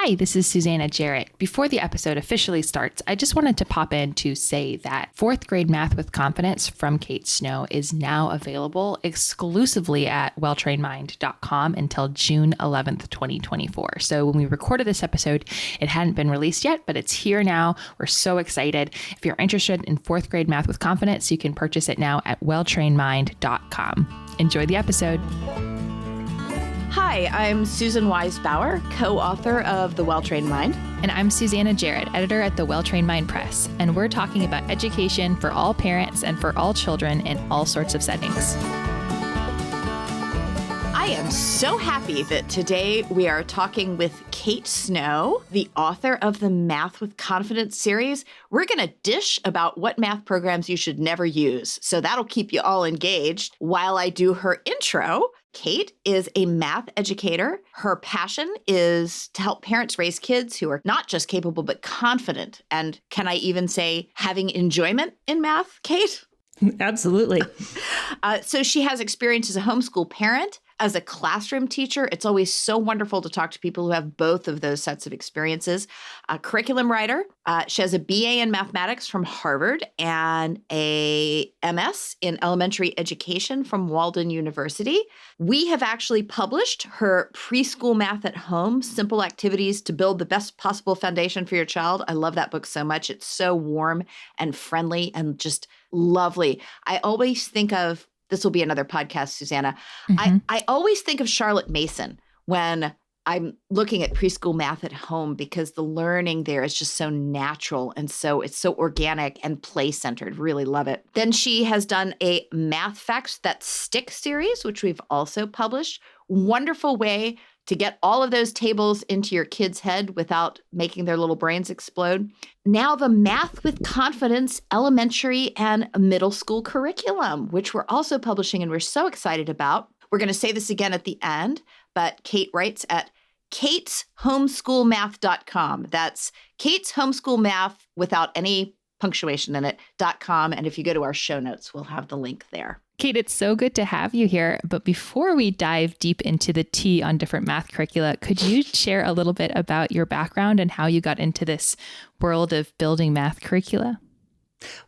Hi, this is Susanna Jarrett. Before the episode officially starts, I just wanted to pop in to say that 4th grade Math with Confidence from Kate Snow is now available exclusively at welltrainedmind.com until June 11th, 2024. So when we recorded this episode, it hadn't been released yet, but it's here now. We're so excited. If you're interested in 4th grade Math with Confidence, you can purchase it now at welltrainedmind.com. Enjoy the episode. Hi, I'm Susan Wise Bauer, co-author of The Well-Trained Mind. And I'm Susanna Jarrett, editor at the Well-Trained Mind Press. And we're talking about education for all parents and for all children in all sorts of settings. I am so happy that today we are talking with Kate Snow, the author of the Math with Confidence series. We're going to dish about what math programs you should never use. So that'll keep you all engaged while I do her intro. Kate is a math educator. Her passion is to help parents raise kids who are not just capable, but confident. And can I even say having enjoyment in math, Kate? Absolutely. So she has experience as a homeschool parent, as a classroom teacher. It's always so wonderful to talk to people who have both of those sets of experiences. A curriculum writer. She has a BA in mathematics from Harvard and a MS in elementary education from Walden University. We have actually published her Preschool Math at Home, Simple Activities to Build the Best Possible Foundation for Your Child. I love that book so much. It's so warm and friendly and just lovely. I always think of, this will be another podcast, Susanna. I always think of Charlotte Mason when I'm looking at preschool math at home because the learning there is just so natural and so it's so organic and play-centered. Really love it. Then she has done a Math Facts That Stick series, which we've also published. Wonderful way to get all of those tables into your kid's head without making their little brains explode. Now the Math with Confidence elementary and middle school curriculum, which we're also publishing and we're so excited about. We're going to say this again at the end, but Kate writes at kateshomeschoolmath.com. That's Kate's Homeschool Math without any punctuation in it.com. And if you go to our show notes, we'll have the link there. Kate, it's so good to have you here. But before we dive deep into the tea on different math curricula, could you share a little bit about your background and how you got into this world of building math curricula?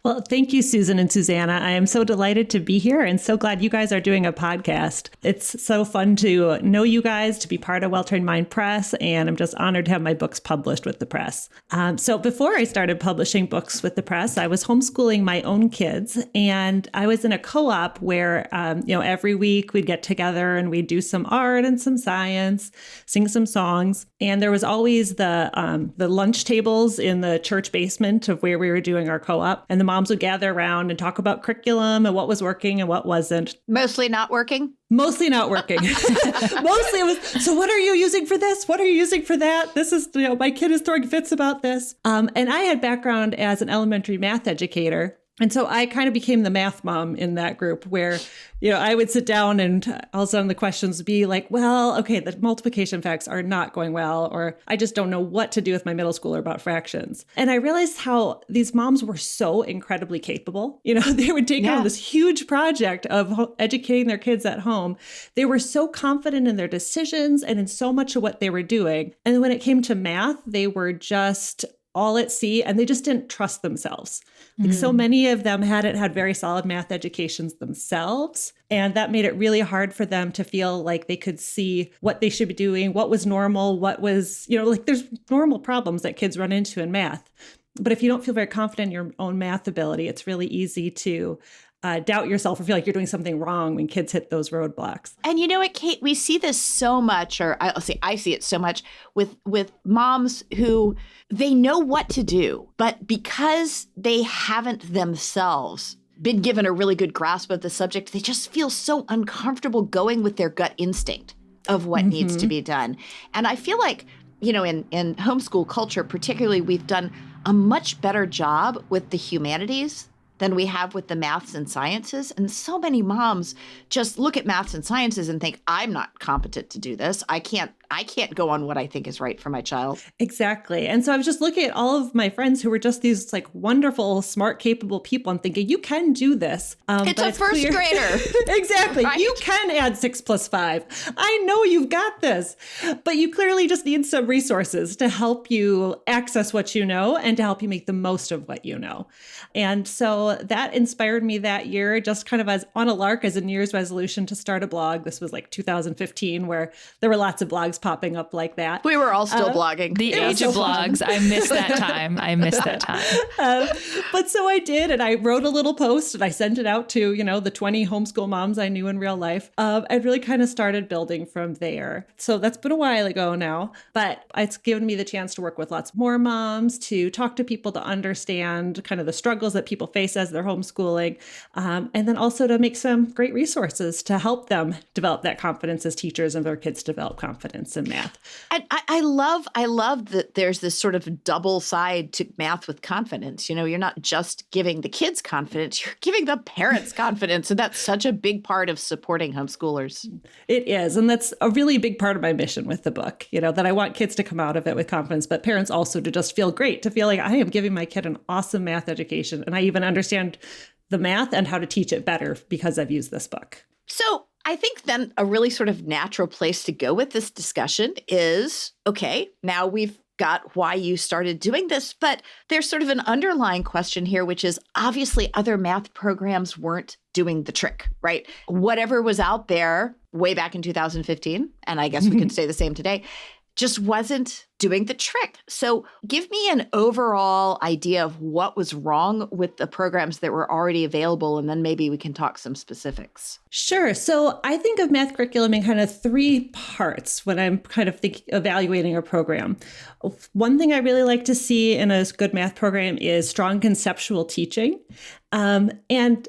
Well, thank you, Susan and Susanna. I am so delighted to be here and so glad you guys are doing a podcast. It's so fun to know you guys, to be part of Well-Trained Mind Press, and I'm just honored to have my books published with the press. So before I started publishing books with the press, I was homeschooling my own kids, and I was in a co-op where, every week we'd get together and we'd do some art and some science, sing some songs, and there was always the lunch tables in the church basement of where we were doing our co-op. And the moms would gather around and talk about curriculum and what was working and what wasn't. Mostly not working? Mostly not working. Mostly it was, so what are you using for this? What are you using for that? This is, my kid is throwing fits about this. And I had background as an elementary math educator. And so I kind of became the math mom in that group where, I would sit down and all of a sudden the questions would be like, well, okay, the multiplication facts are not going well, or I just don't know what to do with my middle schooler about fractions. And I realized how these moms were so incredibly capable. They would take on this huge project of educating their kids at home. They were so confident in their decisions and in so much of what they were doing. And when it came to math, they were just all at sea, and they just didn't trust themselves. So many of them had very solid math educations themselves. And that made it really hard for them to feel like they could see what they should be doing, what was normal, what was, there's normal problems that kids run into in math. But if you don't feel very confident in your own math ability, it's really easy to doubt yourself or feel like you're doing something wrong when kids hit those roadblocks. And you know what, Kate, we see this so much, or I see it so much with moms who they know what to do, but because they haven't themselves been given a really good grasp of the subject, they just feel so uncomfortable going with their gut instinct of what needs to be done. And I feel like, in homeschool culture, particularly, we've done a much better job with the humanities than we have with the maths and sciences. And so many moms just look at maths and sciences and think, I'm not competent to do this. I can't I can't go on what I think is right for my child. Exactly. And so I was just looking at all of my friends who were just these like wonderful, smart, capable people and thinking, you can do this. It's a first grader. Exactly. Right? You can add 6 + 5. I know you've got this, but you clearly just need some resources to help you access what you know and to help you make the most of what you know. And so that inspired me that year, just kind of as on a lark, as a New Year's resolution to start a blog. This was like 2015, where there were lots of blogs popping up like that. We were all still blogging. The age of blogs. I missed that time. But so I did, and I wrote a little post and I sent it out to, the 20 homeschool moms I knew in real life. I really kind of started building from there. So that's been a while ago now, but it's given me the chance to work with lots more moms, to talk to people to understand kind of the struggles that people face as they're homeschooling, and then also to make some great resources to help them develop that confidence as teachers and their kids develop confidence in math. And I love that there's this sort of double side to math with confidence. You're not just giving the kids confidence, you're giving the parents confidence. And that's such a big part of supporting homeschoolers. It is. And that's a really big part of my mission with the book, that I want kids to come out of it with confidence, but parents also to just feel great, to feel like I am giving my kid an awesome math education. And I even understand the math and how to teach it better because I've used this book. So I think then a really sort of natural place to go with this discussion is, okay, now we've got why you started doing this, but there's sort of an underlying question here, which is obviously other math programs weren't doing the trick, right? Whatever was out there way back in 2015, and I guess we could say the same today, just wasn't doing the trick. So give me an overall idea of what was wrong with the programs that were already available, and then maybe we can talk some specifics. Sure. So I think of math curriculum in kind of 3 parts when I'm kind of evaluating a program. One thing I really like to see in a good math program is strong conceptual teaching. And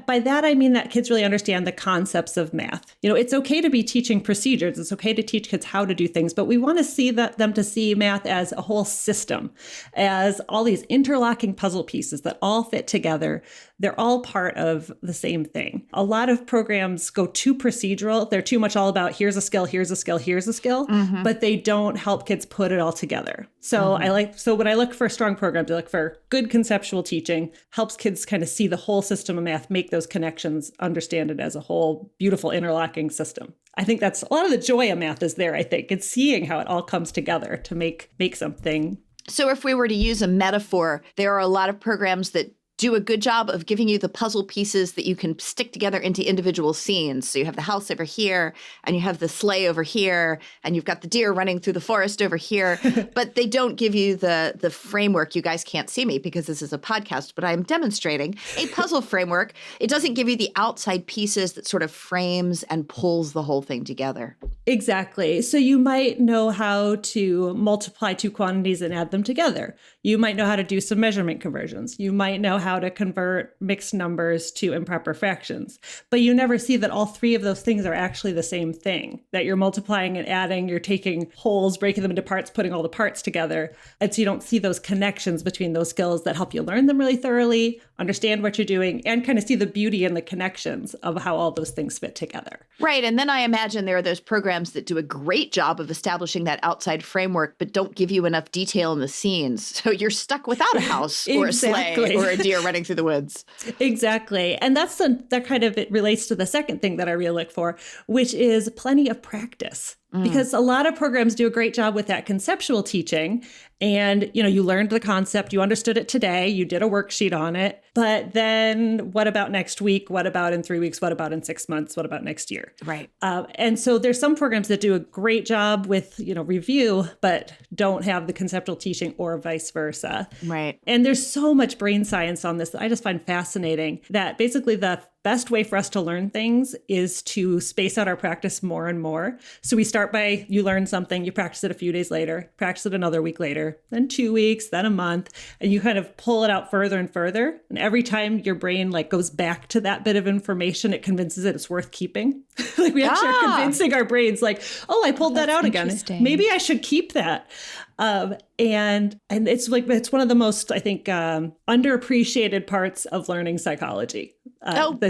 by that, I mean that kids really understand the concepts of math. It's okay to be teaching procedures. It's okay to teach kids how to do things, but we want to see them to see math as a whole system, as all these interlocking puzzle pieces that all fit together. They're all part of the same thing. A lot of programs go too procedural. They're too much all about here's a skill, here's a skill, here's a skill, but they don't help kids put it all together. So when I look for strong programs, I look for good conceptual teaching, helps kids kind of see the whole system of math, make those connections, understand it as a whole beautiful interlocking system. I think that's a lot of the joy of math is there, I think. It's seeing how it all comes together to make something. So if we were to use a metaphor, there are a lot of programs that do a good job of giving you the puzzle pieces that you can stick together into individual scenes. So you have the house over here, and you have the sleigh over here, and you've got the deer running through the forest over here. But they don't give you the framework. You guys can't see me because this is a podcast, but I'm demonstrating a puzzle framework. It doesn't give you the outside pieces that sort of frames and pulls the whole thing together. Exactly. So you might know how to multiply 2 quantities and add them together. You might know how to do some measurement conversions. You might know how to convert mixed numbers to improper fractions. But you never see that all 3 of those things are actually the same thing, that you're multiplying and adding, you're taking wholes, breaking them into parts, putting all the parts together. And so you don't see those connections between those skills that help you learn them really thoroughly, understand what you're doing, and kind of see the beauty and the connections of how all those things fit together. Right. And then I imagine there are those programs that do a great job of establishing that outside framework, but don't give you enough detail in the scenes. So you're stuck without a house or a sleigh or a deer running through the woods. Exactly. And that kind of, it relates to the second thing that I really look for, which is plenty of practice. Because a lot of programs do a great job with that conceptual teaching. And, you learned the concept, you understood it today, you did a worksheet on it. But then what about next week? What about in 3 weeks? What about in 6 months? What about next year? Right. And so there's some programs that do a great job with, review, but don't have the conceptual teaching or vice versa. Right. And there's so much brain science on this that I just find fascinating, that basically the best way for us to learn things is to space out our practice more and more. So we start by, you learn something, you practice it a few days later, practice it another week later, then 2 weeks, then a month, and you kind of pull it out further and further. And every time your brain goes back to that bit of information, it convinces it it's worth keeping. We actually are convincing our brains oh, I pulled that out again. Maybe I should keep that. And it's one of the most, I think, underappreciated parts of learning psychology.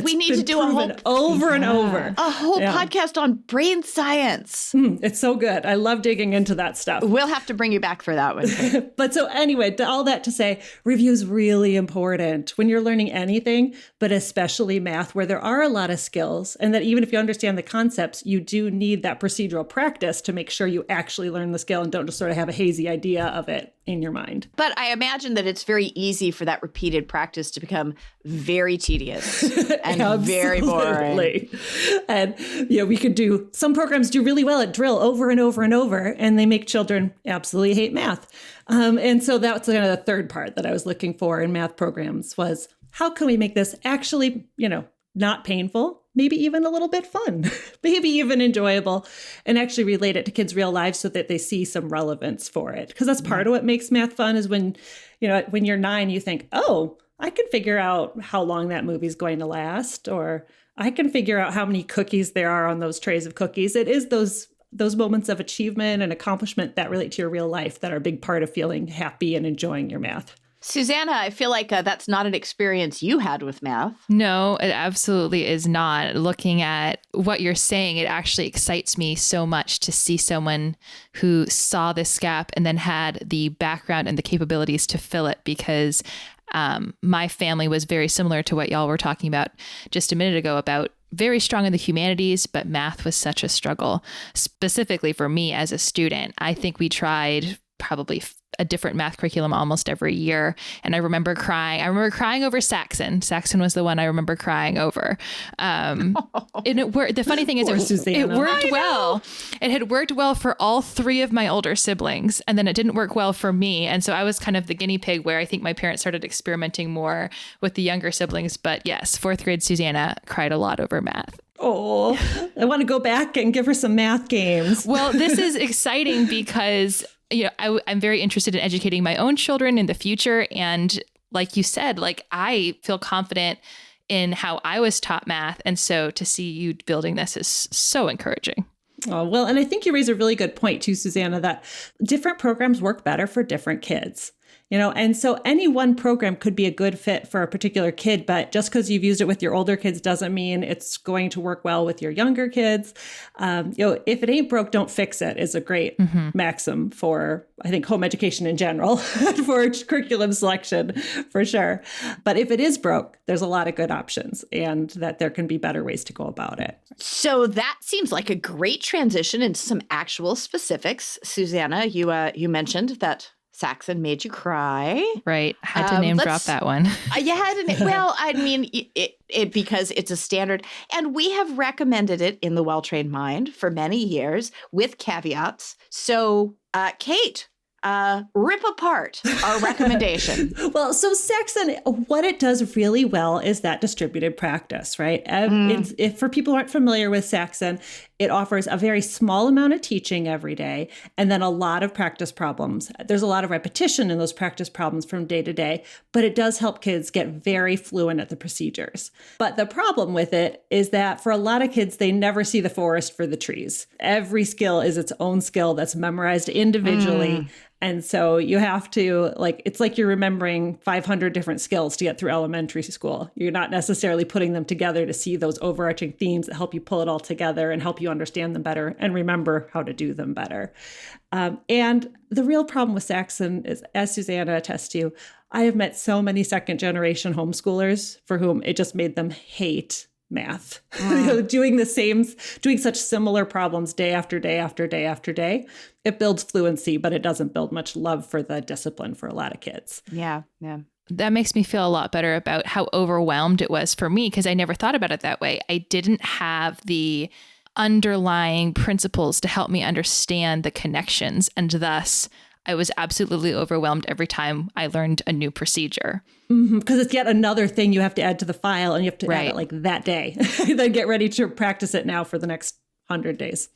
We need to do a whole over and over. A whole podcast on brain science. It's so good. I love digging into that stuff. We'll have to bring you back for that one. But so anyway, all that to say, review is really important when you're learning anything, but especially math, where there are a lot of skills, and that even if you understand the concepts, you do need that procedural practice to make sure you actually learn the skill and don't just sort of have a hazy idea of it in your mind. But I imagine that it's very easy for that repeated practice to become very tedious and very boring. And we could do, some programs do really well at drill over and over and over, and they make children absolutely hate math. And so that's kind of the third part that I was looking for in math programs was, how can we make this actually, not painful, maybe even a little bit fun, maybe even enjoyable, and actually relate it to kids' real lives so that they see some relevance for it. Because that's part of what makes math fun is when you're 9, you think, oh, I can figure out how long that movie's going to last, or I can figure out how many cookies there are on those trays of cookies. It is those moments of achievement and accomplishment that relate to your real life that are a big part of feeling happy and enjoying your math. Susanna, I feel like that's not an experience you had with math. No, it absolutely is not. Looking at what you're saying, it actually excites me so much to see someone who saw this gap and then had the background and the capabilities to fill it, because my family was very similar to what y'all were talking about just a minute ago, about very strong in the humanities, but math was such a struggle. Specifically for me as a student, I think we tried probably a different math curriculum almost every year. And I remember crying over Saxon. Saxon was the one I remember crying over. And it worked. The funny thing is it worked well. It had worked well for all 3 of my older siblings. And then it didn't work well for me. And so I was kind of the guinea pig where I think my parents started experimenting more with the younger siblings. But yes, 4th grade Susanna cried a lot over math. Oh, I want to go back and give her some math games. Well, this is exciting because I'm very interested in educating my own children in the future. And like you said, I feel confident in how I was taught math. And so to see you building this is so encouraging. Oh, well, and I think you raise a really good point too, Susanna, that different programs work better for different kids. And so any one program could be a good fit for a particular kid, but just because you've used it with your older kids doesn't mean it's going to work well with your younger kids. If it ain't broke, don't fix it is a great maxim for, I think, home education in general, for curriculum selection, for sure. But if it is broke, there's a lot of good options, and that there can be better ways to go about it. So that seems like a great transition into some actual specifics. Susanna, you mentioned that Saxon made you cry. Right. Had to name drop that one. You had to. Well, I mean, it because it's a standard. And we have recommended it in the Well-Trained Mind for many years with caveats. So, Kate, rip apart our recommendation. Well, so Saxon, what it does really well is that distributed practice, right? If for people who aren't familiar with Saxon, it offers a very small amount of teaching every day and then a lot of practice problems. There's a lot of repetition in those practice problems from day to day, but it does help kids get very fluent at the procedures. But the problem with it is that for a lot of kids, they never see the forest for the trees. Every skill is its own skill that's memorized individually. And so you have to, it's like you're remembering 500 different skills to get through elementary school. You're not necessarily putting them together to see those overarching themes that help you pull it all together and help you understand them better and remember how to do them better. And the real problem with Saxon is, as Susanna attests to, I have met so many second generation homeschoolers for whom it just made them hate math. Doing such similar problems day after day after day after day. It builds fluency, but it doesn't build much love for the discipline for a lot of kids. Yeah. That makes me feel a lot better about how overwhelmed it was for me, because I never thought about it that way. I didn't have the underlying principles to help me understand the connections, and thus I was absolutely overwhelmed every time I learned a new procedure. Because it's yet another thing you have to add to the file, and you have to add it that day. Then get ready to practice it now for the next 100 days.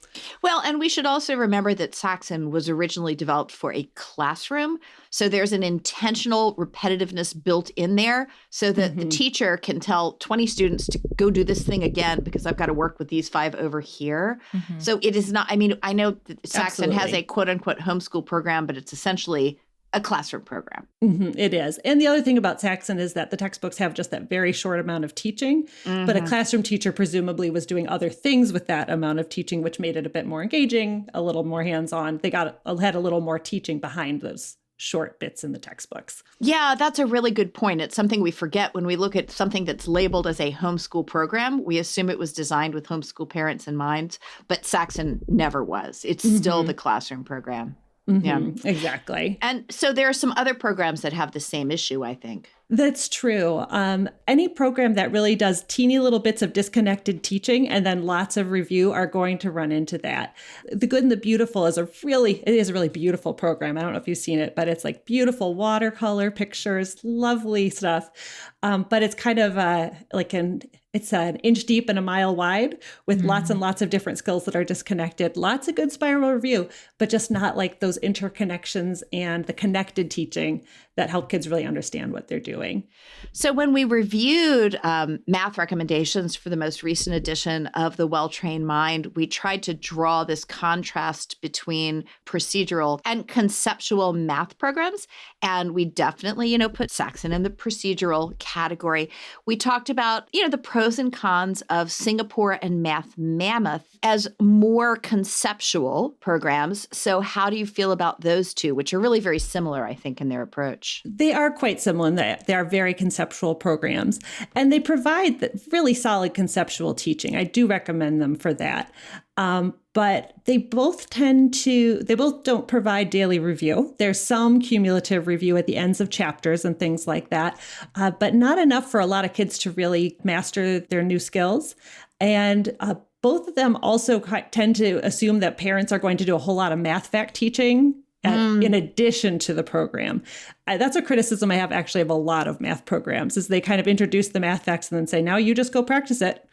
Well, and we should also remember that Saxon was originally developed for a classroom. So there's an intentional repetitiveness built in there so that the teacher can tell 20 students to go do this thing again because I've got to work with these 5 over here. So it is not, I know that Saxon has a quote unquote homeschool program, but it's essentially a classroom program. It is. And the other thing about Saxon is that the textbooks have just that very short amount of teaching, but a classroom teacher presumably was doing other things with that amount of teaching, which made it a bit more engaging, a little more hands-on. They had a little more teaching behind those short bits in the textbooks. Yeah, that's a really good point. It's something we forget when we look at something that's labeled as a homeschool program. We assume it was designed with homeschool parents in mind, but Saxon never was. It's still the classroom program. Yeah, exactly. And so there are some other programs that have the same issue, I think. That's true. Any program that really does teeny little bits of disconnected teaching and then lots of review are going to run into that. The Good and the Beautiful is a really beautiful program. I don't know if you've seen it, but it's like beautiful watercolor pictures, lovely stuff. But it's kind of it's an inch deep and a mile wide with lots and lots of different skills that are disconnected. Lots of good spiral review, but just not like those interconnections and the connected teaching that help kids really understand what they're doing. So when we reviewed math recommendations for the most recent edition of The Well-Trained Mind, we tried to draw this contrast between procedural and conceptual math programs. And we definitely, put Saxon in the procedural category. We talked about, the pros and cons of Singapore and Math Mammoth as more conceptual programs. So how do you feel about those two, which are really very similar, I think, in their approach? They are quite similar in that they are very conceptual programs, and they provide really solid conceptual teaching. I do recommend them for that. But they both don't provide daily review. There's some cumulative review at the ends of chapters and things like that, but not enough for a lot of kids to really master their new skills. And both of them also tend to assume that parents are going to do a whole lot of math fact teaching in addition to the program. That's a criticism I have actually of a lot of math programs, is they kind of introduce the math facts and then say, now you just go practice it.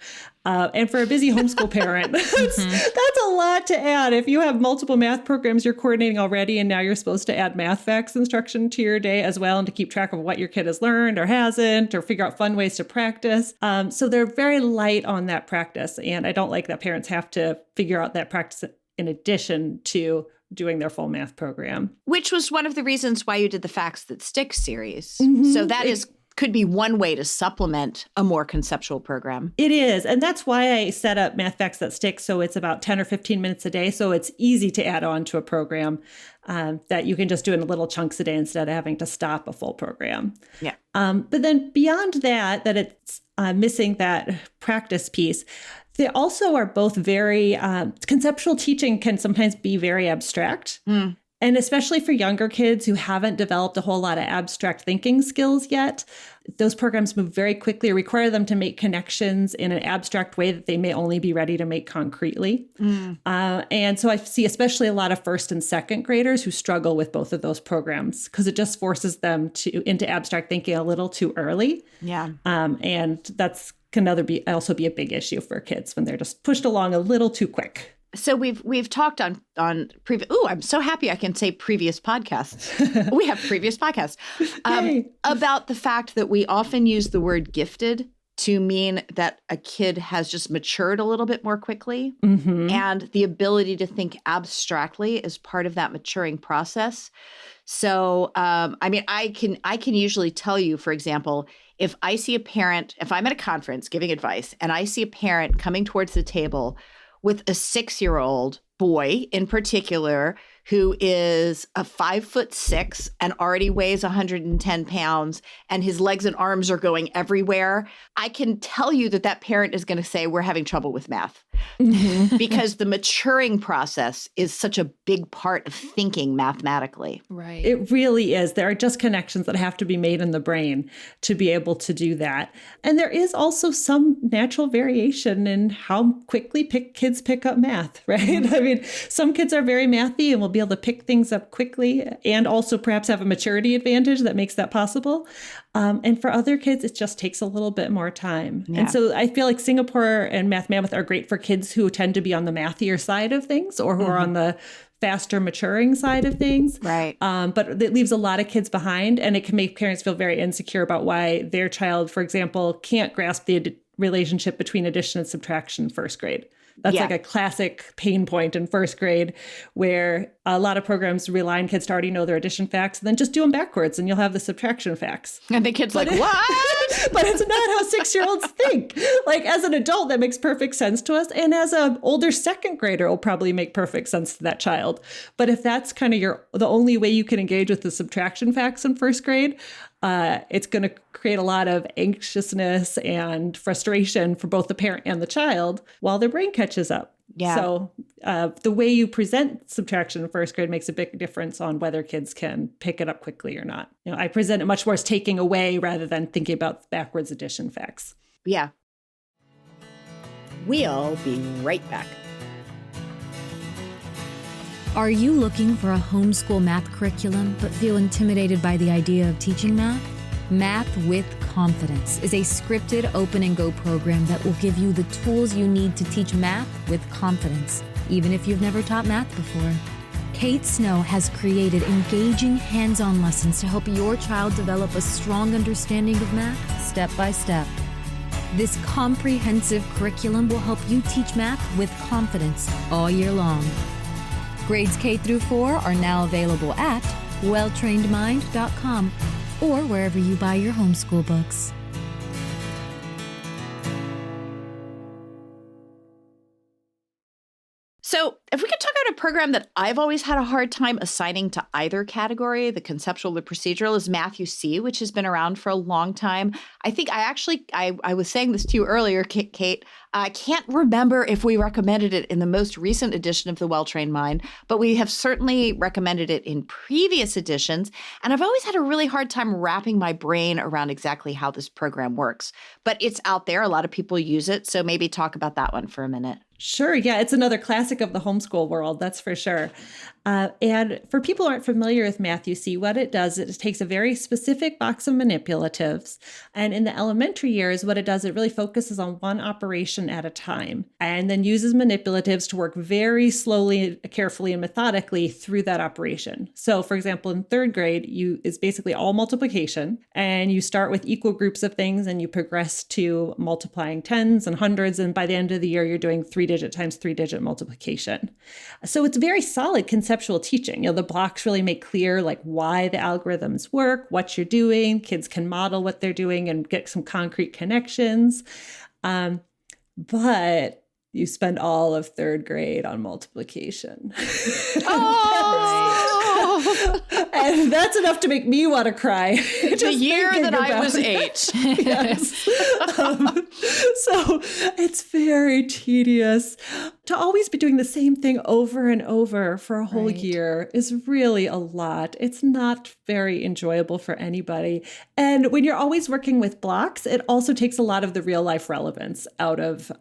And for a busy homeschool parent, that's a lot to add. If you have multiple math programs you're coordinating already, and now you're supposed to add math facts instruction to your day as well, and to keep track of what your kid has learned or hasn't, or figure out fun ways to practice. So they're very light on that practice. And I don't like that parents have to figure out that practice in addition to doing their full math program. Which was one of the reasons why you did the Facts That Stick series. So that could be one way to supplement a more conceptual program. It is. And that's why I set up Math Facts That Stick. So it's about 10 or 15 minutes a day. So it's easy to add on to a program that you can just do in little chunks a day instead of having to stop a full program. Yeah. But then beyond that it's missing that practice piece. They also are both very, conceptual teaching can sometimes be very abstract. And especially for younger kids who haven't developed a whole lot of abstract thinking skills yet, those programs move very quickly, require them to make connections in an abstract way that they may only be ready to make concretely. And so I see especially a lot of first and second graders who struggle with both of those programs because it just forces them into abstract thinking a little too early. Yeah. And that's can also be a big issue for kids when they're just pushed along a little too quick. So we've talked on previous. Oh, I'm so happy I can say previous podcasts. We have previous podcasts about the fact that we often use the word gifted to mean that a kid has just matured a little bit more quickly, and the ability to think abstractly is part of that maturing process. So, I can usually tell you, for example, if I see a parent, if I'm at a conference giving advice and I see a parent coming towards the table with a 6-year-old boy in particular, who is a 5'6" and already weighs 110 pounds, and his legs and arms are going everywhere, I can tell you that parent is going to say, we're having trouble with math. Because the maturing process is such a big part of thinking mathematically. Right. It really is. There are just connections that have to be made in the brain to be able to do that. And there is also some natural variation in how quickly kids pick up math, right? I mean, some kids are very mathy and will be able to pick things up quickly and also perhaps have a maturity advantage that makes that possible. And for other kids, it just takes a little bit more time. Yeah. And so I feel like Singapore and Math Mammoth are great for kids who tend to be on the mathier side of things or who are on the faster maturing side of things. Right. But it leaves a lot of kids behind, and it can make parents feel very insecure about why their child, for example, can't grasp the relationship between addition and subtraction in first grade. That's like a classic pain point in first grade where A lot of programs rely on kids to already know their addition facts, and then just do them backwards and you'll have the subtraction facts. And the kid's like, what? But it's not how 6-year-olds think. Like as an adult, that makes perfect sense to us. And as an older second grader, it will probably make perfect sense to that child. But if that's kind of the only way you can engage with the subtraction facts in first grade, it's going to create a lot of anxiousness and frustration for both the parent and the child while their brain catches up. Yeah. So the way you present subtraction in first grade makes a big difference on whether kids can pick it up quickly or not. I present it much more as taking away rather than thinking about backwards addition facts. Yeah. We'll be right back. Are you looking for a homeschool math curriculum but feel intimidated by the idea of teaching math? Math with Confidence is a scripted open and go program that will give you the tools you need to teach math with confidence, even if you've never taught math before. Kate Snow has created engaging hands-on lessons to help your child develop a strong understanding of math step by step. This comprehensive curriculum will help you teach math with confidence all year long. Grades K through 4 are now available at welltrainedmind.com or wherever you buy your homeschool books. So if we could talk about a program that I've always had a hard time assigning to either category, the conceptual, the procedural, is Math-U-See, which has been around for a long time. I think I was saying this to you earlier, Kate. I can't remember if we recommended it in the most recent edition of the Well-Trained Mind, but we have certainly recommended it in previous editions. And I've always had a really hard time wrapping my brain around exactly how this program works. But it's out there. A lot of people use it. So maybe talk about that one for a minute. Sure. Yeah, it's another classic of the homeschool world, that's for sure. And for people who aren't familiar with Math-U-See, what it does is it takes a very specific box of manipulatives. And in the elementary years, what it does, it really focuses on one operation at a time and then uses manipulatives to work very slowly, carefully, and methodically through that operation. So for example, in third grade, it's basically all multiplication. And you start with equal groups of things and you progress to multiplying tens and hundreds. And by the end of the year, you're doing 3-digit times 3-digit multiplication. So it's very solid conceptual teaching. The blocks really make clear like why the algorithms work, what you're doing. Kids can model what they're doing and get some concrete connections. But you spend all of third grade on multiplication. And that's enough to make me want to cry. The year that I was 8. Yes. So it's very tedious. To always be doing the same thing over and over for a whole year is really a lot. It's not very enjoyable for anybody. And when you're always working with blocks, it also takes a lot of the real life relevance out of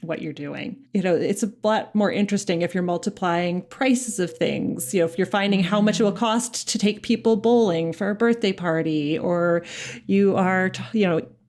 what you're doing. It's a lot more interesting if you're multiplying prices of things, if you're finding how much it will cost to take people bowling for a birthday party, or you are,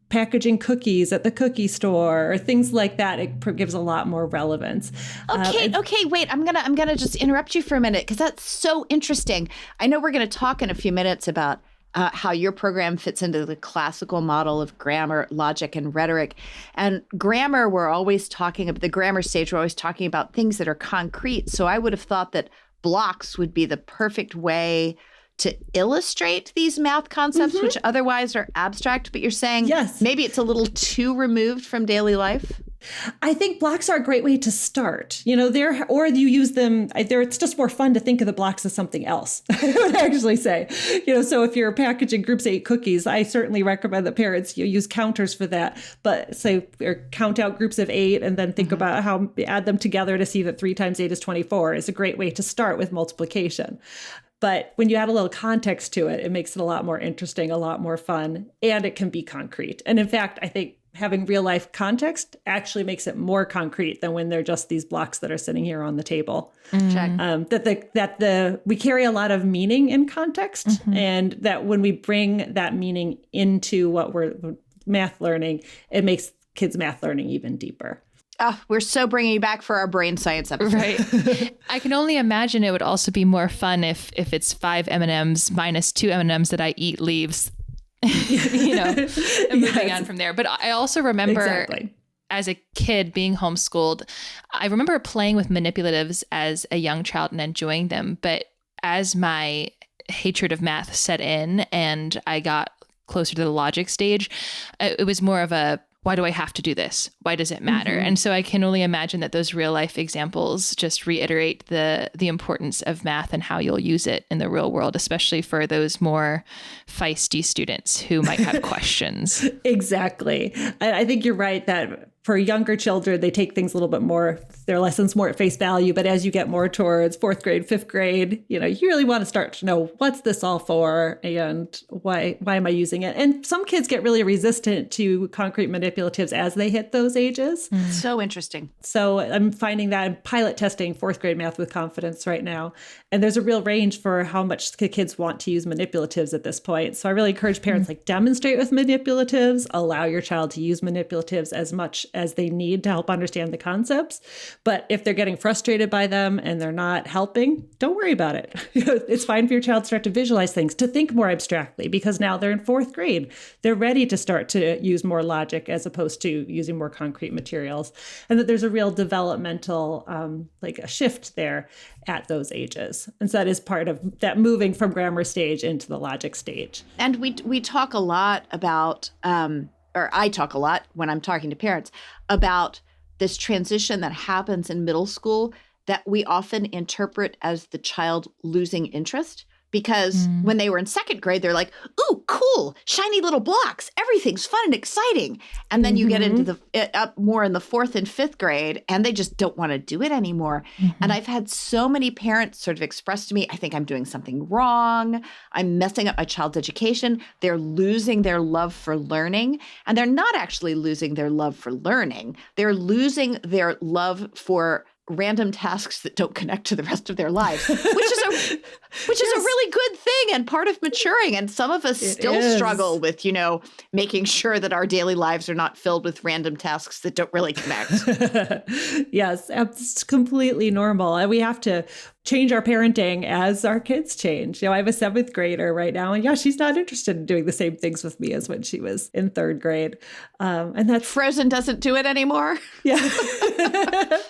packaging cookies at the cookie store or things like that. It gives a lot more relevance. Okay, wait. I'm gonna just interrupt you for a minute because that's so interesting. I know we're gonna talk in a few minutes about how your program fits into the classical model of grammar, logic, and rhetoric. And grammar, the grammar stage, we're always talking about things that are concrete. So I would have thought that blocks would be the perfect way to illustrate these math concepts, which otherwise are abstract. But you're saying maybe it's a little too removed from daily life? I think blocks are a great way to start. Or you use them there. It's just more fun to think of the blocks as something else. I would actually say, so if you're packaging groups 8 cookies, I certainly recommend that parents use counters for that. But say or count out groups of 8 and then think about how add them together to see that 3 times 8 is 24 is a great way to start with multiplication. But when you add a little context to it, it makes it a lot more interesting, a lot more fun, and it can be concrete. And in fact, I think having real life context actually makes it more concrete than when they're just these blocks that are sitting here on the table. Check. We carry a lot of meaning in context, and that when we bring that meaning into what we're math learning, it makes kids' math learning even deeper. Oh, we're so bringing you back for our brain science episode. Right. I can only imagine it would also be more fun if it's 5 M&Ms minus 2 M&Ms that I eat leaves, and moving on from there. But I also remember as a kid being homeschooled, I remember playing with manipulatives as a young child and enjoying them. But as my hatred of math set in and I got closer to the logic stage, it was more of a, why do I have to do this? Why does it matter? Mm-hmm. And so I can only imagine that those real life examples just reiterate the importance of math and how you'll use it in the real world, especially for those more feisty students who might have questions. Exactly. I think you're right that for younger children, they take things a little bit more, their lessons more at face value. But as you get more towards 4th grade, 5th grade, you really want to start to know, what's this all for and why am I using it? And some kids get really resistant to concrete manipulatives as they hit those ages. So interesting. So I'm finding that I'm pilot testing 4th grade math with confidence right now. And there's a real range for how much kids want to use manipulatives at this point. So I really encourage parents demonstrate with manipulatives, allow your child to use manipulatives as much as they need to help understand the concepts. But if they're getting frustrated by them and they're not helping, don't worry about it. It's fine for your child to start to visualize things, to think more abstractly, because now they're in 4th grade. They're ready to start to use more logic as opposed to using more concrete materials. And that there's a real developmental, a shift there at those ages. And so that is part of that moving from grammar stage into the logic stage. And we talk a lot about, or I talk a lot when I'm talking to parents about this transition that happens in middle school that we often interpret as the child losing interest. Because when they were in 2nd grade, they're like, ooh, cool, shiny little blocks. Everything's fun and exciting. And then you get into up more in the 4th and 5th grade, and they just don't want to do it anymore. And I've had so many parents sort of express to me, I think I'm doing something wrong. I'm messing up my child's education. They're losing their love for learning. And they're not actually losing their love for learning. They're losing their love for random tasks that don't connect to the rest of their lives, which is a really good thing and part of maturing. And some of us still struggle with, making sure that our daily lives are not filled with random tasks that don't really connect. Yes, it's completely normal. And we have to change our parenting as our kids change. I have a 7th grader right now, and she's not interested in doing the same things with me as when she was in 3rd grade. And that's Frozen doesn't do it anymore. Yeah,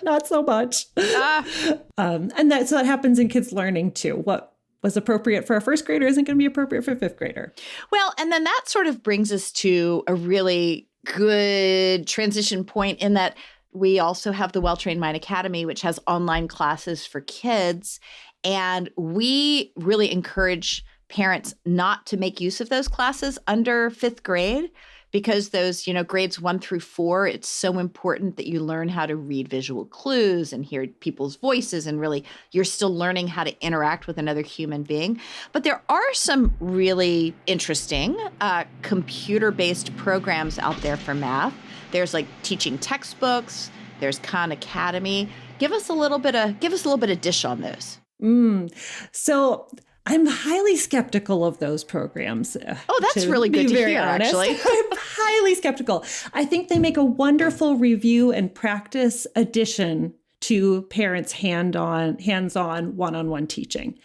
not so much. And so that happens in kids learning too. What was appropriate for a 1st grader isn't going to be appropriate for a 5th grader. Well, and then that sort of brings us to a really good transition point in that we also have the Well-Trained Mind Academy, which has online classes for kids. And we really encourage parents not to make use of those classes under 5th grade because those, grades 1 through 4, it's so important that you learn how to read visual clues and hear people's voices. And really, you're still learning how to interact with another human being. But there are some really interesting computer-based programs out there for math. There's teaching textbooks. There's Khan Academy. Give us a little bit of dish on those. So I'm highly skeptical of those programs. Oh, that's really good to hear, actually. I'm highly skeptical. I think they make a wonderful review and practice addition to parents' hands-on, one-on-one teaching.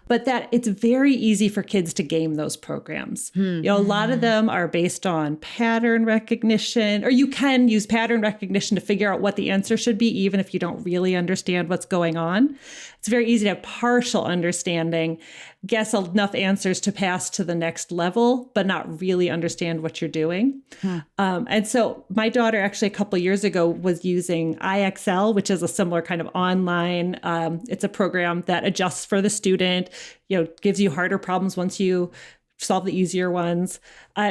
But that it's very easy for kids to game those programs. A lot of them are based on pattern recognition, or you can use pattern recognition to figure out what the answer should be, even if you don't really understand what's going on. It's very easy to have partial understanding, guess enough answers to pass to the next level, but not really understand what you're doing. And so my daughter actually a couple of years ago was using IXL, which is a similar kind of online, it's a program that adjusts for the student, gives you harder problems once you solve the easier ones.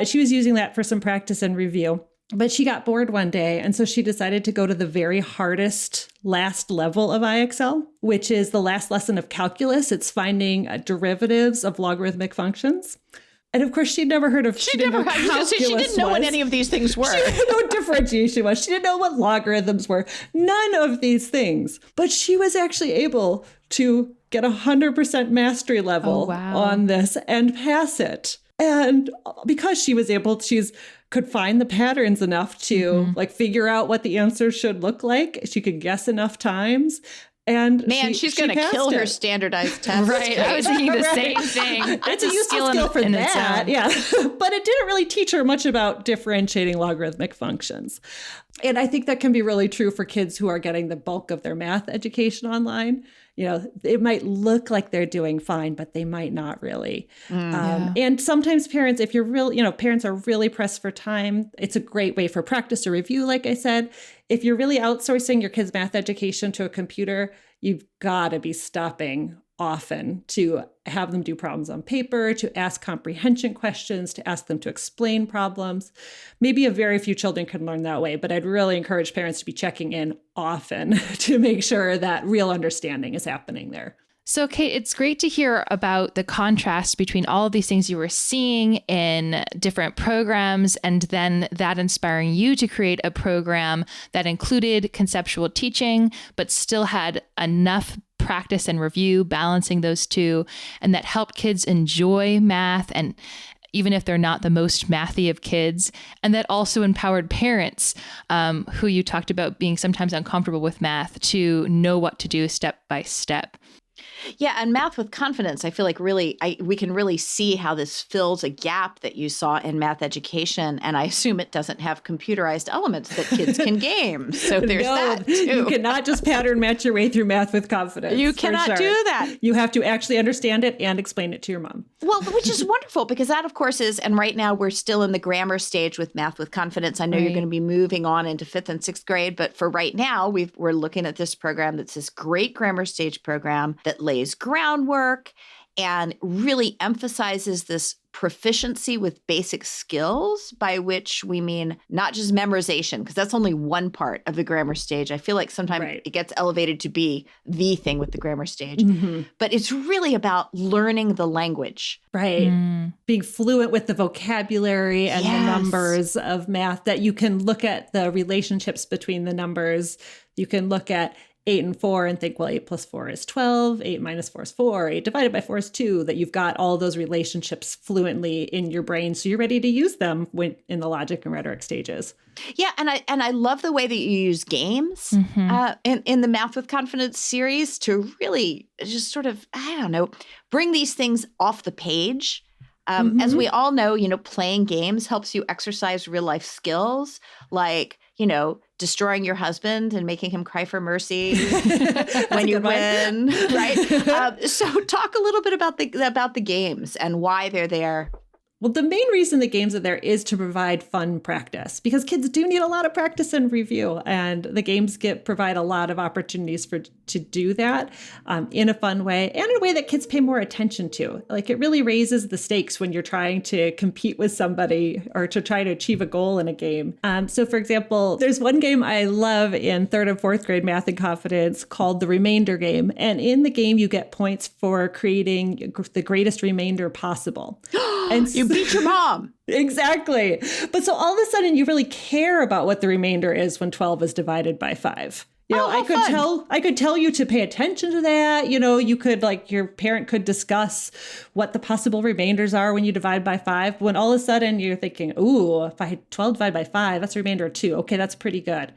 She was using that for some practice and review. But she got bored one day, and so she decided to go to the very hardest last level of IXL, which is the last lesson of calculus. It's finding derivatives of logarithmic functions. And of course, she'd never heard of She didn't know what any of these things were. She didn't know what differentiation was. She didn't know what logarithms were. None of these things. But she was actually able to get 100% mastery level on this and pass it. And because she was able, could find the patterns enough to figure out what the answer should look like. She could guess enough times. And Man, she's going to passed kill her it. standardized test. Right. I was thinking the same thing. It's a useful skill for that, yeah. But it didn't really teach her much about differentiating logarithmic functions. And I think that can be really true for kids who are getting the bulk of their math education online. You know, it might look like they're doing fine, but they might not really. And sometimes parents, if you're parents are really pressed for time, it's a great way for practice or review, like I said. If you're really outsourcing your kids' math education to a computer, you've got to be stopping often to have them do problems on paper, to ask comprehension questions, to ask them to explain problems. Maybe a very few children can learn that way, but I'd really encourage parents to be checking in often to make sure that real understanding is happening there. So, Kate, it's great to hear about the contrast between all of these things you were seeing in different programs, and then that inspiring you to create a program that included conceptual teaching, but still had enough practice and review, balancing those two, and that helped kids enjoy math, and even if they're not the most mathy of kids, and that also empowered parents who you talked about being sometimes uncomfortable with math to know what to do step by step. Yeah, and Math with Confidence, I feel like we can really see how this fills a gap that you saw in math education. And I assume it doesn't have computerized elements that kids can game. So there's that too. You cannot just pattern match your way through Math with Confidence. You cannot do that. You have to actually understand it and explain it to your mom. Well, which is wonderful, because that, of course, is, and right now we're still in the grammar stage with Math with Confidence. I know you're going to be moving on into 5th and 6th grade, but for right now, we're looking at this program that's this great grammar stage program that lays groundwork and really emphasizes this proficiency with basic skills, by which we mean not just memorization, because that's only one part of the grammar stage. I feel like sometimes it gets elevated to be the thing with the grammar stage, but it's really about learning the language. Right. Being fluent with the vocabulary and the numbers of math, that you can look at the relationships between the numbers. You can look at 8 and 4 and think, well, 8 plus 4 is 12, 8 minus 4 is 4, 8 divided by 4 is 2, that you've got all those relationships fluently in your brain, so you're ready to use them in the logic and rhetoric stages. Yeah, and I love the way that you use games in the Math with Confidence series to really just sort of, I don't know, bring these things off the page. As we all know, playing games helps you exercise real life skills, like, destroying your husband and making him cry for mercy when you win, right? So talk a little bit about the games and why they're there. Well, the main reason the games are there is to provide fun practice, because kids do need a lot of practice and review, and the games provide a lot of opportunities to do that in a fun way and in a way that kids pay more attention to. Like, it really raises the stakes when you're trying to compete with somebody or to try to achieve a goal in a game. So, for example, there's one game I love in 3rd and 4th grade Math and Confidence called the Remainder Game, and in the game you get points for creating the greatest remainder possible. And you beat your mom. Exactly. But so all of a sudden you really care about what the remainder is when 12 is divided by 5. I could tell you to pay attention to that. You could, your parent could discuss what the possible remainders are when you divide by 5. When all of a sudden you're thinking, ooh, if I had 12 divided by 5, that's a remainder of 2. Okay, that's pretty good.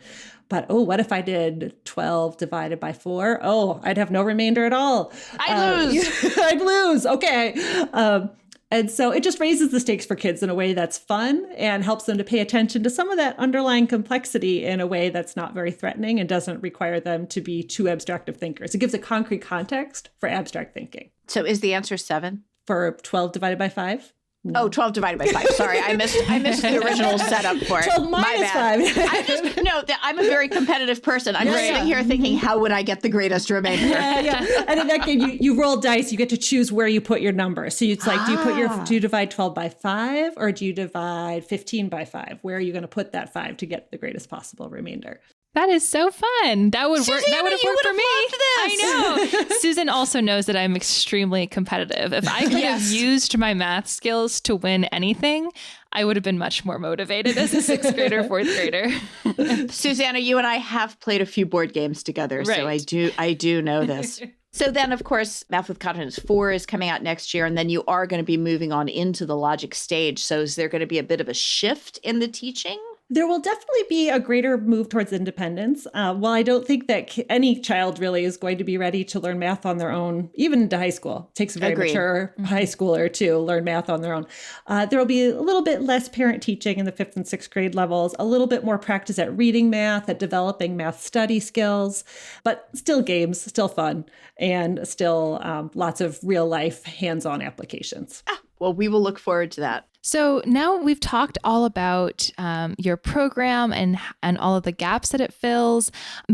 But, what if I did 12 divided by 4? Oh, I'd have no remainder at all. I'd lose. I'd lose. Okay. And so it just raises the stakes for kids in a way that's fun and helps them to pay attention to some of that underlying complexity in a way that's not very threatening and doesn't require them to be too abstract of thinkers. It gives a concrete context for abstract thinking. So is the answer 7? For 12 divided by 5? No. Oh, 12 divided by 5. Sorry, I missed the original setup for it. 12 minus 5. I'm a very competitive person. I'm sitting here thinking, how would I get the greatest remainder? Yeah. And in that game, you roll dice. You get to choose where you put your number. So it's like, do you divide 12 by 5 or do you divide 15 by 5? Where are you going to put that 5 to get the greatest possible remainder? That is so fun. That would work. That would have worked for me. I know. Susan also knows that I'm extremely competitive. If I could have used my math skills to win anything, I would have been much more motivated as a 6th grader, 4th grader. Susanna, you and I have played a few board games together, so I do know this. So then, of course, Math with Confidence 4 is coming out next year, and then you are going to be moving on into the logic stage. So is there going to be a bit of a shift in the teaching? There will definitely be a greater move towards independence. While I don't think that any child really is going to be ready to learn math on their own, even into high school. It takes a very Agreed. mature high schooler to learn math on their own. There will be a little bit less parent teaching in the 5th and 6th grade levels, a little bit more practice at reading math, at developing math study skills, but still games, still fun, and still lots of real life hands-on applications. Well, we will look forward to that. So now we've talked all about your program and all of the gaps that it fills,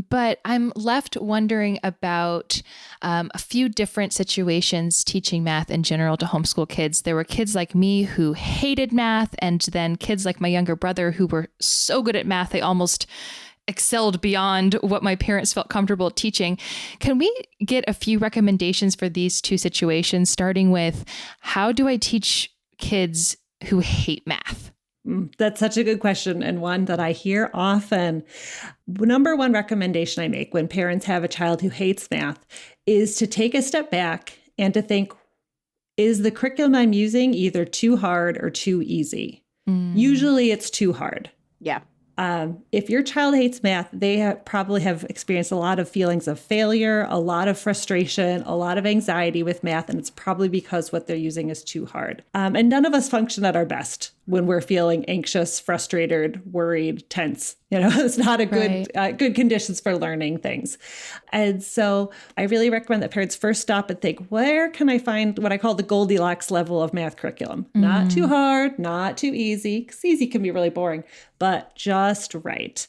but I'm left wondering about a few different situations teaching math in general to homeschool kids. There were kids like me who hated math, and then kids like my younger brother who were so good at math they almost excelled beyond what my parents felt comfortable teaching. Can we get a few recommendations for these two situations, starting with how do I teach kids who hate math? That's such a good question, and one that I hear often. Number one recommendation I make when parents have a child who hates math is to take a step back and to think, is the curriculum I'm using either too hard or too easy? Usually it's too hard. Yeah. If your child hates math, they probably have experienced a lot of feelings of failure, a lot of frustration, a lot of anxiety with math, and it's probably because what they're using is too hard. And none of us function at our best when we're feeling anxious, frustrated, worried, tense. It's not a good good conditions for learning things. And so I really recommend that parents first stop and think, where can I find what I call the Goldilocks level of math curriculum? Not too hard, not too easy, because easy can be really boring, but just right.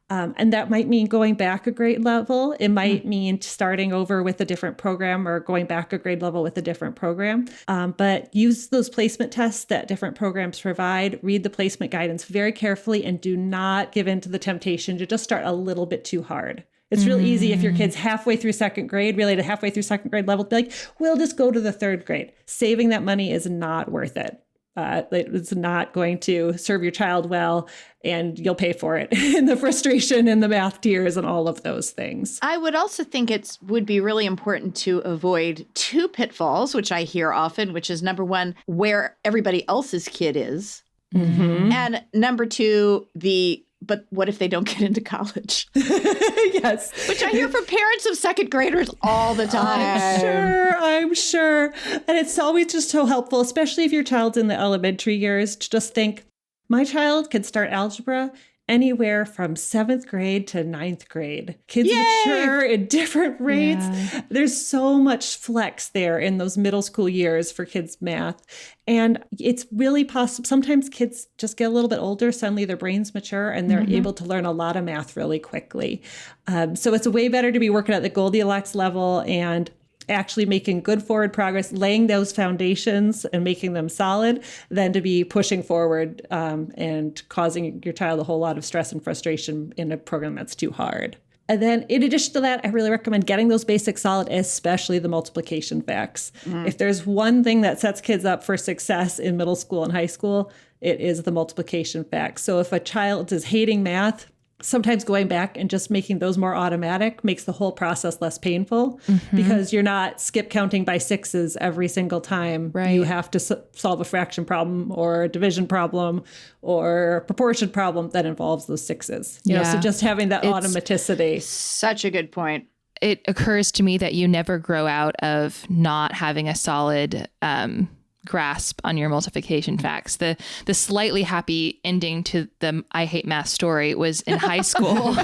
And that might mean going back a grade level. It might mean starting over with a different program or going back a grade level with a different program. But use those placement tests that different programs provide. Read the placement guidance very carefully and do not give in to the temptation to just start a little bit too hard. It's real easy if your kid's halfway through 2nd grade, really to halfway through 2nd grade level, to be like, we'll just go to the 3rd grade. Saving that money is not worth it. It's not going to serve your child well, and you'll pay for it in the frustration and the math tears and all of those things. I would also think it would be really important to avoid two pitfalls, which I hear often, which is number one, where everybody else's kid is. And number two, but what if they don't get into college? Yes. Which I hear from parents of 2nd graders all the time. I'm sure. And it's always just so helpful, especially if your child's in the elementary years, to just think, my child can start algebra anywhere from 7th grade to 9th grade. Kids mature at different rates. Yeah. There's so much flex there in those middle school years for kids' math. And it's really possible. Sometimes kids just get a little bit older. Suddenly their brains mature and they're able to learn a lot of math really quickly. So it's way better to be working at the Goldilocks level and actually making good forward progress, laying those foundations and making them solid, than to be pushing forward and causing your child a whole lot of stress and frustration in a program that's too hard. And then in addition to that, I really recommend getting those basics solid, especially the multiplication facts. If there's one thing that sets kids up for success in middle school and high school, it is the multiplication facts. So if a child is hating math, sometimes going back and just making those more automatic makes the whole process less painful, because you're not skip counting by 6s every single time you have to solve a fraction problem or a division problem or a proportion problem that involves those 6s. You know, so just having that automaticity. Such a good point. It occurs to me that you never grow out of not having a solid grasp on your multiplication facts. The slightly happy ending to the I hate math story was in high school.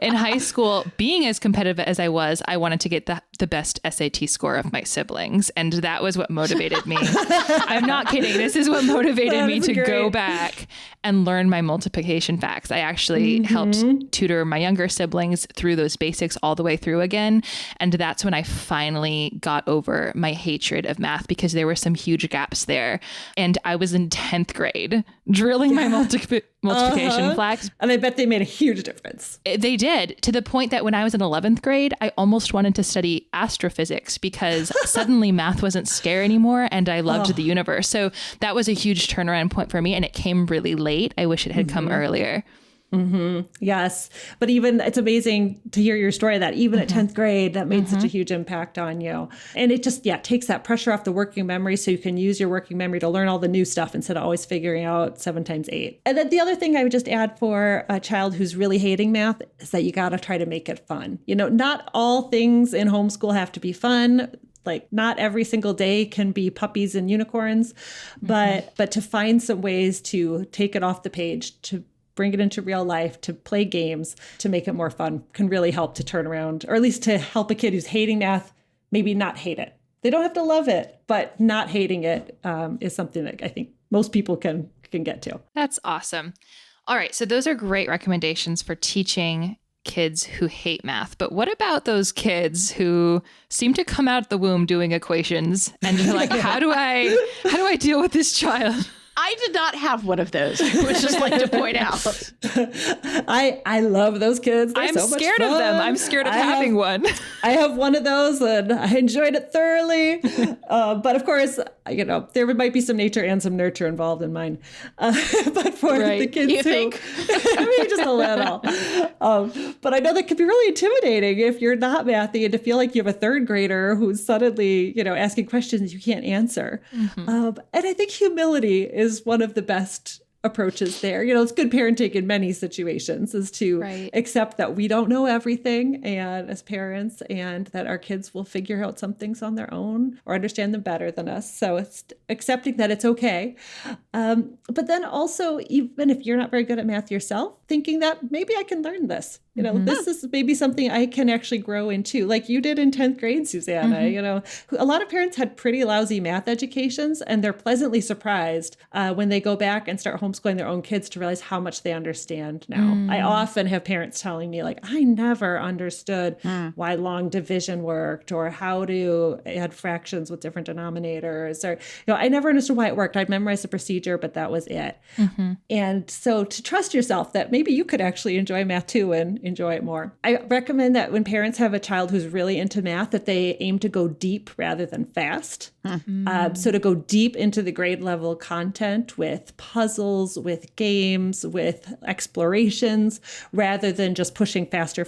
In high school, being as competitive as I was, I wanted to get the best SAT score of my siblings. And that was what motivated me. I'm not kidding. This is what motivated me to go back and learn my multiplication facts. I actually helped tutor my younger siblings through those basics all the way through again. And that's when I finally got over my hatred of math, because there were some huge gaps there. And I was in 10th grade drilling my multiplication facts. And I bet they made a huge difference. They did, to the point that when I was in 11th grade, I almost wanted to study astrophysics, because suddenly math wasn't scary anymore and I loved the universe. So that was a huge turnaround point for me, and it came really late. I wish it had come earlier. Yes. But even it's amazing to hear your story that even at 10th grade, that made such a huge impact on you. And it just, takes that pressure off the working memory so you can use your working memory to learn all the new stuff instead of always figuring out 7 times 8. And then the other thing I would just add for a child who's really hating math is that you got to try to make it fun. Not all things in homeschool have to be fun. Like not every single day can be puppies and unicorns, but to find some ways to take it off the page, to bring it into real life, to play games, to make it more fun can really help to turn around, or at least to help a kid who's hating math, maybe not hate it. They don't have to love it, but not hating it is something that I think most people can get to. That's awesome. All right. So those are great recommendations for teaching kids who hate math. But what about those kids who seem to come out of the womb doing equations and you're like, how do I deal with this child? I did not have one of those. I would just like to point out. I love those kids. They're I'm so much scared of them. fun. I'm scared of having one. I have one of those and I enjoyed it thoroughly. But of course, there might be some nature and some nurture involved in mine. But for the kids you think? maybe just a little. But I know that can be really intimidating if you're not mathy and to feel like you have a third grader who's suddenly, asking questions you can't answer. And I think humility is one of the best approaches there. It's good parenting in many situations is to accept that we don't know everything and as parents and that our kids will figure out some things on their own or understand them better than us. So it's accepting that it's okay. But then also, even if you're not very good at math yourself, thinking that maybe I can learn this. This is maybe something I can actually grow into, like you did in 10th grade, Susanna. A lot of parents had pretty lousy math educations, and they're pleasantly surprised when they go back and start homeschooling their own kids to realize how much they understand now. I often have parents telling me, like, I never understood why long division worked or how to add fractions with different denominators, or I never understood why it worked. I'd memorized the procedure, but that was it. And so to trust yourself that maybe you could actually enjoy math too and enjoy it more. I recommend that when parents have a child who's really into math, that they aim to go deep rather than fast. So to go deep into the grade level content with puzzles, with games, with explorations, rather than just pushing faster.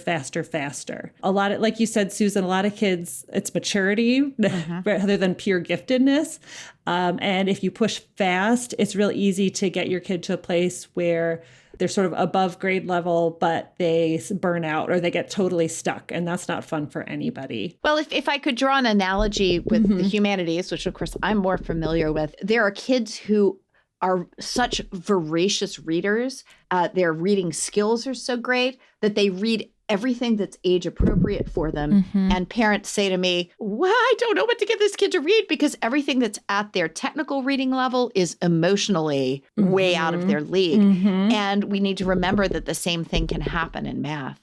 A lot of, like you said, Susan, a lot of kids, it's maturity rather than pure giftedness. And if you push fast, it's real easy to get your kid to a place where they're sort of above grade level, but they burn out or they get totally stuck. And that's not fun for anybody. Well, if I could draw an analogy with the humanities, which of course I'm more familiar with, there are kids who are such voracious readers. Their reading skills are so great that they read everything that's age appropriate for them. And parents say to me, well, I don't know what to get this kid to read because everything that's at their technical reading level is emotionally way out of their league. And we need to remember that the same thing can happen in math.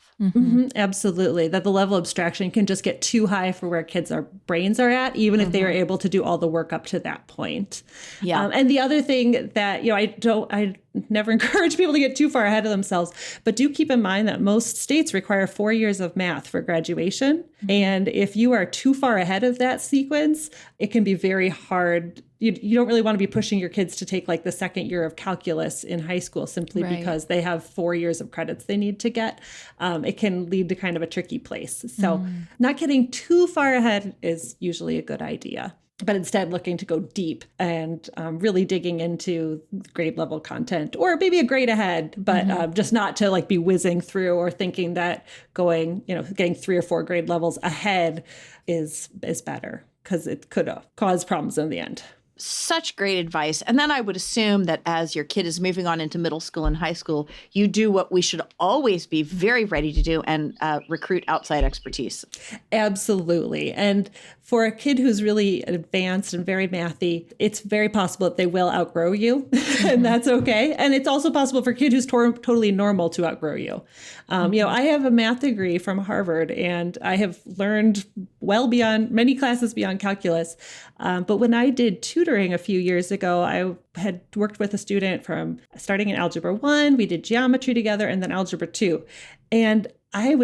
Absolutely. That the level of abstraction can just get too high for where kids' brains are at, even if they are able to do all the work up to that point. And the other thing that, I never encourage people to get too far ahead of themselves, but do keep in mind that most states require 4 years of math for graduation. And if you are too far ahead of that sequence, it can be very hard. You don't really want to be pushing your kids to take like the second year of calculus in high school simply because they have 4 years of credits they need to get. It can lead to kind of a tricky place. So not getting too far ahead is usually a good idea, but instead looking to go deep and really digging into grade level content, or maybe a grade ahead, but just not to like be whizzing through or thinking that getting 3 or 4 grade levels ahead is better, because it could cause problems in the end. Such great advice. And then I would assume that as your kid is moving on into middle school and high school, you do what we should always be very ready to do and recruit outside expertise. Absolutely. And for a kid who's really advanced and very mathy, it's very possible that they will outgrow you, and that's okay. And it's also possible for a kid who's totally normal to outgrow you. I have a math degree from Harvard, and I have learned well beyond many classes beyond calculus. But when I did tutoring a few years ago, I had worked with a student from starting in Algebra 1. We did geometry together and then Algebra 2. And I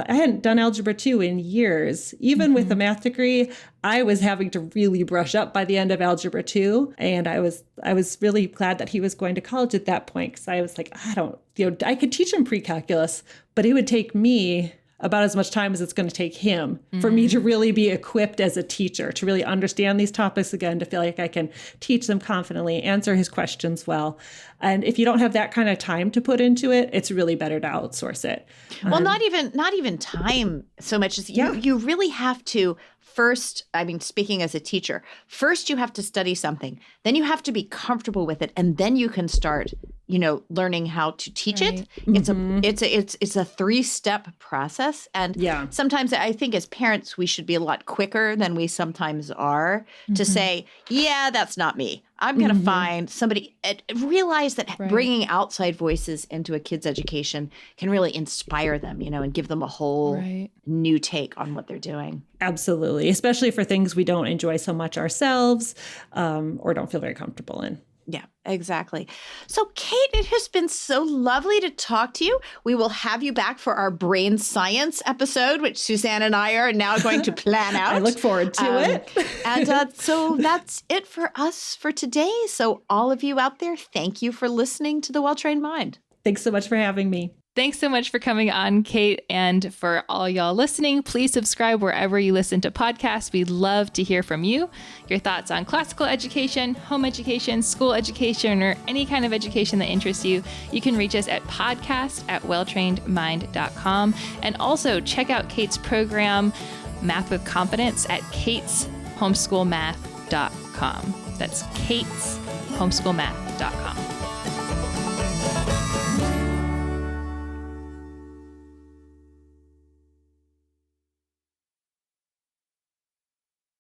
hadn't done Algebra 2 in years. Even with a math degree, I was having to really brush up by the end of Algebra 2. And I was really glad that he was going to college at that point, because I was like, I could teach him pre-calculus, but it would take me about as much time as it's going to take him for me to really be equipped as a teacher, to really understand these topics again, to feel like I can teach them confidently, answer his questions well. And if you don't have that kind of time to put into it, it's really better to outsource it. Well, not even time so much as you really have to first, speaking as a teacher, first you have to study something, then you have to be comfortable with it, and then you can start, learning how to teach it. It's a 3-step process. And sometimes I think as parents, we should be a lot quicker than we sometimes are to say, yeah, that's not me. I'm going to find somebody, realize that bringing outside voices into a kid's education can really inspire them, and give them a whole new take on what they're doing. Absolutely. Especially for things we don't enjoy so much ourselves or don't feel very comfortable in. Yeah, exactly. So, Kate, it has been so lovely to talk to you. We will have you back for our brain science episode, which Suzanne and I are now going to plan out. I look forward to it. And so that's it for us for today. So all of you out there, thank you for listening to The Well-Trained Mind. Thanks so much for having me. Thanks so much for coming on, Kate. And for all y'all listening, please subscribe wherever you listen to podcasts. We'd love to hear from you. Your thoughts on classical education, home education, school education, or any kind of education that interests you. You can reach us at podcast@welltrainedmind.com. And also check out Kate's program, Math with Confidence, at kateshomeschoolmath.com. That's kateshomeschoolmath.com.